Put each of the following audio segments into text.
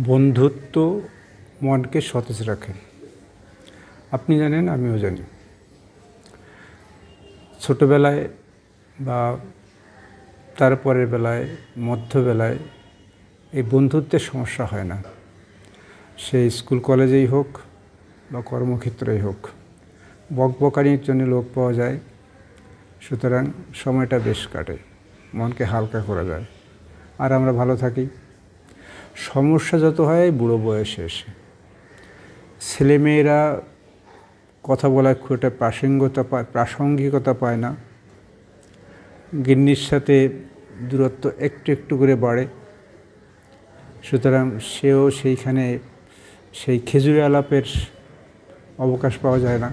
বন্ধুত্ব মনকে সতেজ রাখে। আপনি জানেন, আমিও জানি। ছোটোবেলায় বা তারপরের বেলায়, মধ্যবেলায় এই বন্ধুত্বের সমস্যা হয় না। সে স্কুল কলেজেই হোক বা কর্মক্ষেত্রেই হোক, বকবকানির জন্য লোক পাওয়া যায়। সুতরাং সময়টা বেশ কাটে, মনকে হালকা করা যায়, আর আমরা ভালো থাকি। সমস্যা যত হয় বুড়ো বয়সে এসে, ছেলেমেয়েরা কথা বলার খুব একটা প্রাসঙ্গিকতা পায় না। গিন্নির সাথে দূরত্ব একটু একটু করে বাড়ে। সুতরাং সেও সেইখানে সেই খেজুরি আলাপের অবকাশ পাওয়া যায় না।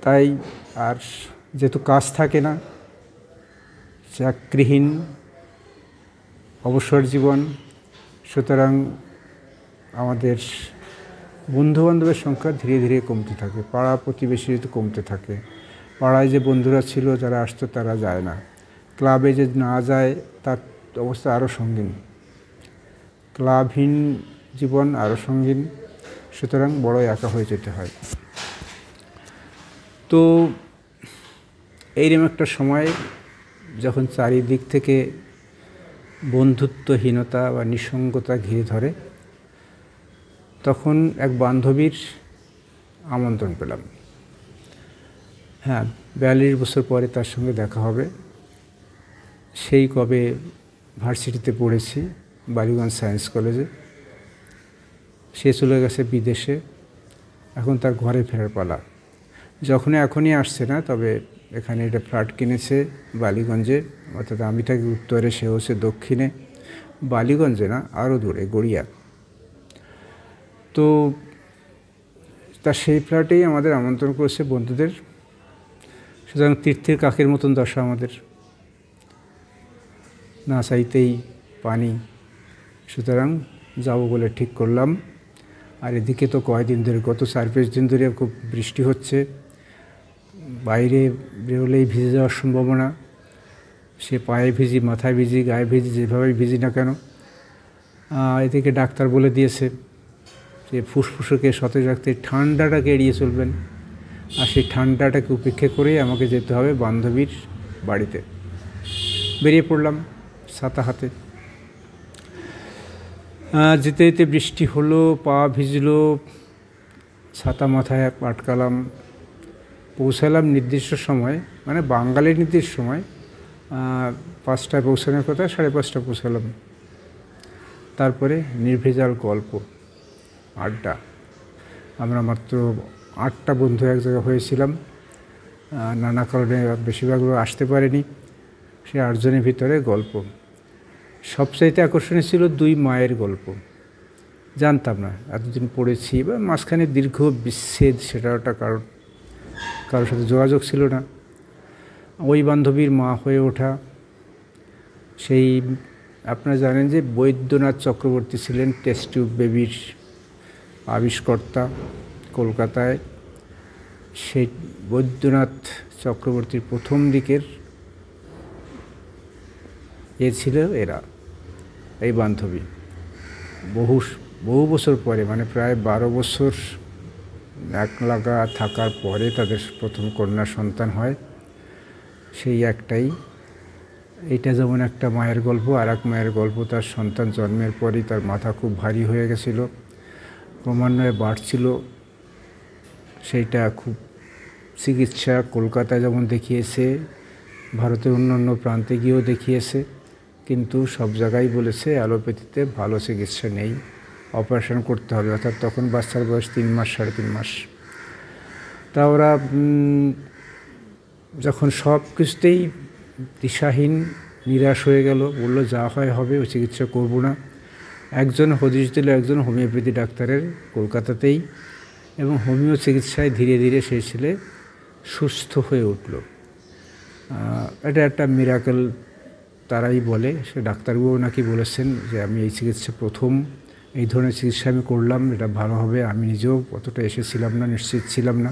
তাই আর যেহেতু কাজ থাকে না, চাকরিহীন, অবসর জীবন, সুতরাং আমাদের বন্ধুবান্ধবের সংখ্যা ধীরে ধীরে কমতে থাকে। পাড়া প্রতিবেশী কমতে থাকে। পাড়ায় যে বন্ধুরা ছিল, যারা আসতো, তারা যায় না। ক্লাবে যে না যায়, তার অবস্থা আরও সঙ্গীন। ক্লাবহীন জীবন আরও সঙ্গীন। সুতরাং বড় একা হয়ে যেতে হয়। তো এইরকম একটা সময় যখন চারিদিক থেকে বন্ধুত্বহীনতা বা নিঃসঙ্গতা ঘিরে ধরে, তখন এক বান্ধবীর আমন্ত্রণ পেলাম। 42 বছর পরে তার সঙ্গে দেখা হবে। সেই কবে ভার্সিটিতে পড়েছি, বালিগঞ্জ সায়েন্স কলেজে। সে চলে গেছে বিদেশে, এখন তার ঘরে ফেরার পালা। এখনই আসছে না, তবে এখানে একটা ফ্ল্যাট কিনেছে বালিগঞ্জে, অর্থাৎ আমি থাকি উত্তরে, সে হচ্ছে দক্ষিণে। বালিগঞ্জে না, আরও দূরে, গড়িয়া। তো তার সেই ফ্ল্যাটেই আমাদের আমন্ত্রণ করেছে বন্ধুদের। সুতরাং তীর্থের কাকের মতন দশা আমাদের, না চাইতেই পানি। সুতরাং যাব বলে ঠিক করলাম। আর এদিকে তো কয়েকদিন ধরে, গত 4-5 দিন ধরে খুব বৃষ্টি হচ্ছে। বাইরে বেরোলেই ভিজে যাওয়ার সম্ভাবনা। সে পায়ে ভিজি, মাথায় ভিজি, গায়ে ভিজি, যেভাবেই ভিজি না কেন। এদিকে ডাক্তার বলে দিয়েছে যে ফুসফুসকে সতেজ রাখতে ঠান্ডাটাকে এড়িয়ে চলবেন। আর সেই ঠান্ডাটাকে উপেক্ষা করেই আমাকে যেতে হবে বান্ধবীর বাড়িতে। বেরিয়ে পড়লাম ছাতা হাতে। যেতে যেতে বৃষ্টি হলো, পা ভিজলো, ছাতা মাথায় আটকালাম। পৌঁছালাম নির্দিষ্ট সময়, মানে বাঙালির নির্দিষ্ট সময়। 5টায় পৌঁছানোর কথা, 5:30 পৌঁছালাম। তারপরে নির্ভেজাল গল্প, আড্ডা। আমরা মাত্র 8টা বন্ধু এক জায়গায় হয়েছিলাম। নানা কারণে বেশিরভাগগুলো আসতে পারেনি। সে 8 জনের ভিতরে গল্প। সবচাইতে আকর্ষণীয় ছিল 2 মায়ের গল্প। জানতাম না, এতদিন পড়েছি, বা মাঝখানে দীর্ঘ বিচ্ছেদ, সেটা একটা কারণ। কারোর সাথে যোগাযোগ ছিল না। ওই বান্ধবীর মা হয়ে ওঠা, সেই আপনারা জানেন যে বৈদ্যনাথ চক্রবর্তী ছিলেন টেস্ট টিউব বেবির আবিষ্কর্তা কলকাতায়। সেই বৈদ্যনাথ চক্রবর্তীর প্রথম দিকের ছিল এরা, এই বান্ধবী। বহু বছর পরে, মানে প্রায় 12 বছর একলাগা থাকার পরে তাদের প্রথম কন্যা সন্তান হয়। সেই একটাই। এইটা যেমন একটা মায়ের গল্প, আর এক মায়ের গল্প, তার সন্তান জন্মের পরই তার মাথা খুব ভারী হয়ে গেছিল, ক্রমান্বয়ে বাড়ছিল। সেইটা খুব চিকিৎসা কলকাতায় যেমন দেখিয়েছে, ভারতের অন্যান্য প্রান্তে গিয়েও দেখিয়েছে, কিন্তু সব জায়গায় বলেছে অ্যালোপ্যাথিতে ভালো চিকিৎসা নেই, অপারেশন করতে হবে। অর্থাৎ তখন বাচ্চার বয়স 3 মাস, 3.5 মাস। তা ওরা যখন সব কিছুতেই দিশাহীন, নিরাশ হয়ে গেল, বললো যা হয় হবে, ও চিকিৎসা করব না। একজন হদিশ দিল, একজন হোমিওপ্যাথি ডাক্তারের, কলকাতাতেই, এবং হোমিও চিকিৎসায় ধীরে ধীরে সেই ছেলে সুস্থ হয়ে উঠল। এটা একটা মিরাকেল তারাই বলে। সে ডাক্তারবাবু নাকি বলেছেন যে আমি এই চিকিৎসা প্রথম, এই ধরনের চিকিৎসা আমি করলাম, এটা ভালো হবে। আমি নিজেও অতটা এসেছিলাম না, নিশ্চিত ছিলাম না।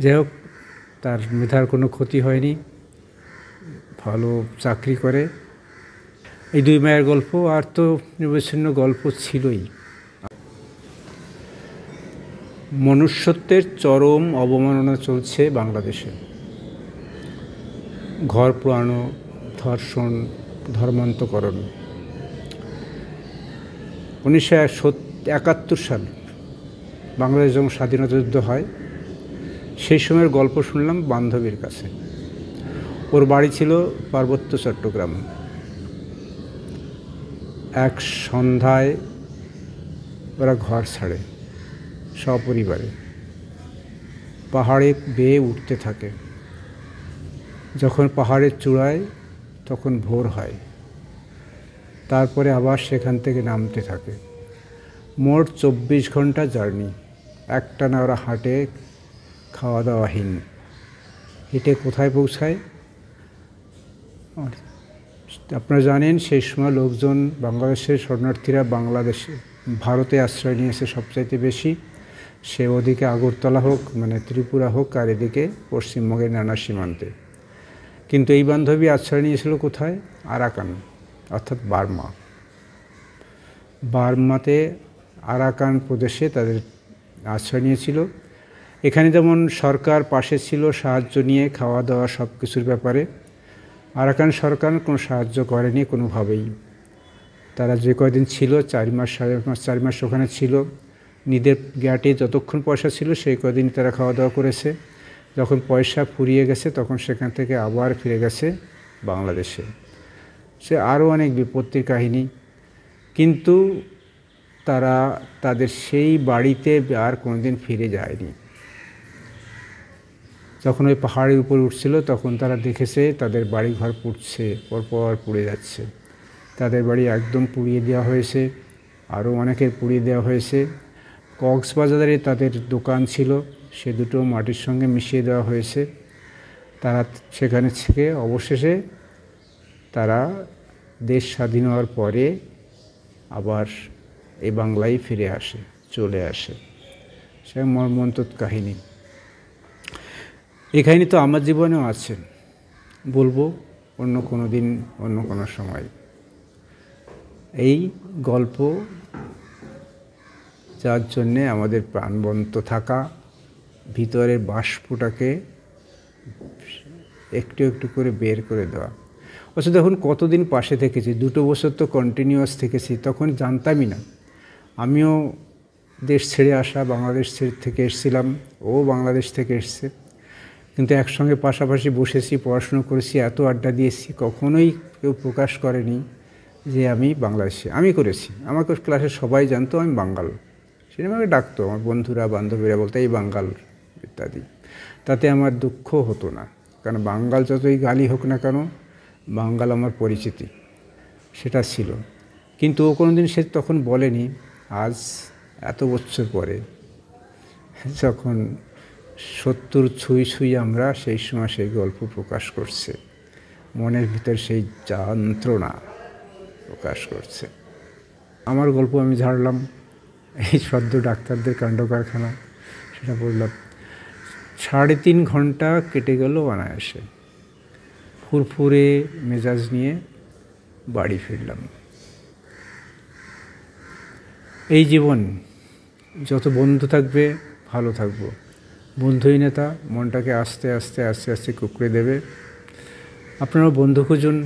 যাই হোক, তার মেধার কোনো ক্ষতি হয়নি, ভালো চাকরি করে। এই দুই মায়ের গল্প, আর তো নির্বিচ্ছিন্ন গল্প ছিলই। মনুষ্যত্বের চরম অবমাননা চলছে বাংলাদেশে। ঘর পোড়ানো, ধর্ষণ, ধর্মান্তকরণ। 1971 সাল বাংলাদেশ যখন স্বাধীনতা যুদ্ধ হয়, সেই সময়ের গল্প শুনলাম বান্ধবীর কাছে। ওর বাড়ি ছিল পার্বত্য চট্টগ্রাম। এক সন্ধ্যায় ওরা ঘর ছাড়ে সপরিবারে, পাহাড়ে বেয়ে উঠতে থাকে। যখন পাহাড়ের চূড়ায়, তখন ভোর হয়, তারপরে আবার সেখান থেকে নামতে থাকে। মোট 24 ঘন্টা জার্নি। একটানা ওরা হাঁটে, খাওয়া দাওয়াহীন। হেঁটে কোথায় পৌঁছায়? আপনারা জানেন সেই সময় লোকজন, বাংলাদেশের শরণার্থীরা ভারতে আশ্রয় নিয়েছে সবচাইতে বেশি। সে ওদিকে আগরতলা হোক, মানে ত্রিপুরা হোক, আর এদিকে পশ্চিমবঙ্গের নানা সীমান্তে। কিন্তু এই বান্ধবী আশ্রয় নিয়েছিল কোথায়? আরাকান, অর্থাৎ বার্মাতে আরাকান প্রদেশে তাদের আশ্রয় নিয়েছিল। এখানে যেমন সরকার পাশে ছিল সাহায্য নিয়ে, খাওয়া দাওয়া সব কিছুর ব্যাপারে, আরাকান সরকার কোনো সাহায্য করেনি কোনোভাবেই। তারা যে কয়দিন ছিল, 4 মাস 4.5 মাস ওখানে ছিল। নিজের গ্যাটে যতক্ষণ পয়সা ছিল সেই কদিন তারা খাওয়া দাওয়া করেছে। যখন পয়সা ফুরিয়ে গেছে তখন সেখান থেকে আবার ফিরে গেছে বাংলাদেশে। সে আরও অনেক বিপত্তির কাহিনী। কিন্তু তারা তাদের সেই বাড়িতে আর কোনোদিন ফিরে যায়নি। যখন ওই পাহাড়ের উপর উঠছিল তখন তারা দেখেছে তাদের বাড়ি ঘর পুড়ছে, পরপর পুড়ে যাচ্ছে। তাদের বাড়ি একদম পুড়িয়ে দেওয়া হয়েছে, আরও অনেকের পুড়িয়ে দেওয়া হয়েছে। কক্সবাজারে তাদের দোকান ছিল, সে দুটো মাটির সঙ্গে মিশিয়ে দেওয়া হয়েছে। তারা সেখানে থেকে অবশেষে তারা দেশ স্বাধীন হওয়ার পরে আবার এই বাংলায় ফিরে আসে, চলে আসে। সে মর্মন্তুদ কাহিনী। এই কাহিনী তো আমার জীবনেও আছে, বলবো অন্য কোনো দিন, অন্য কোনো সময়। এই গল্প যার জন্যে আমাদের প্রাণবন্ত থাকা, ভিতরের বাষ্পটাকে একটু একটু করে বের করে দেওয়া। অথচ দেখুন কতদিন পাশে থেকেছি, 2 বছর তো কন্টিনিউয়াস থেকেছি। তখন জানতামই না। আমিও দেশ ছেড়ে আসা, বাংলাদেশ থেকে এসেছিলাম, ও বাংলাদেশ থেকে এসছে। কিন্তু একসঙ্গে পাশাপাশি বসেছি, পড়াশুনো করেছি, এত আড্ডা দিয়েছি, কখনোই কেউ প্রকাশ করেনি যে আমি বাংলাদেশি। আমি করেছি, আমাকে ক্লাসে সবাই জানতো আমি বাঙ্গাল। সেটা আমাকে ডাকতো, আমার বন্ধুরা বান্ধবীরা বলতো এই বাঙ্গাল ইত্যাদি। তাতে আমার দুঃখ হতো না, কারণ বাঙ্গাল যতই গালি হোক না কেন, বাঙ্গাল আমার পরিচিতি, সেটা ছিল। কিন্তু ও কোনো দিন সে তখন বলেনি। আজ এত বছর পরে যখন 70 ছুঁই আমরা, সেই সময় সেই গল্প প্রকাশ করছে, মনের ভিতর সেই যন্ত্রণা প্রকাশ করছে। আমার গল্প আমি ঝাড়লাম, এই সদ্য ডাক্তারদের কাণ্ড কারখানা, সেটা বললাম। 3.5 ঘন্টা কেটে গেল অনায়াসে, ফুরফুরে মেজাজ নিয়ে বাড়ি ফিরলাম। এই জীবন, যত বন্ধু থাকবে ভালো থাকবো, বন্ধুহীনতা মনটাকে আস্তে আস্তে আস্তে আস্তে কুঁকড়ে দেবে। আপনারাও বন্ধু খুঁজুন,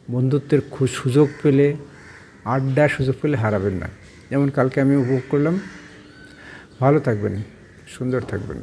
বন্ধুত্বের সুযোগ পেলে, আড্ডার সুযোগ পেলে হারাবেন না। যেমন কালকে আমি উপভোগ করলাম। ভালো থাকবেন, সুন্দর থাকবেন।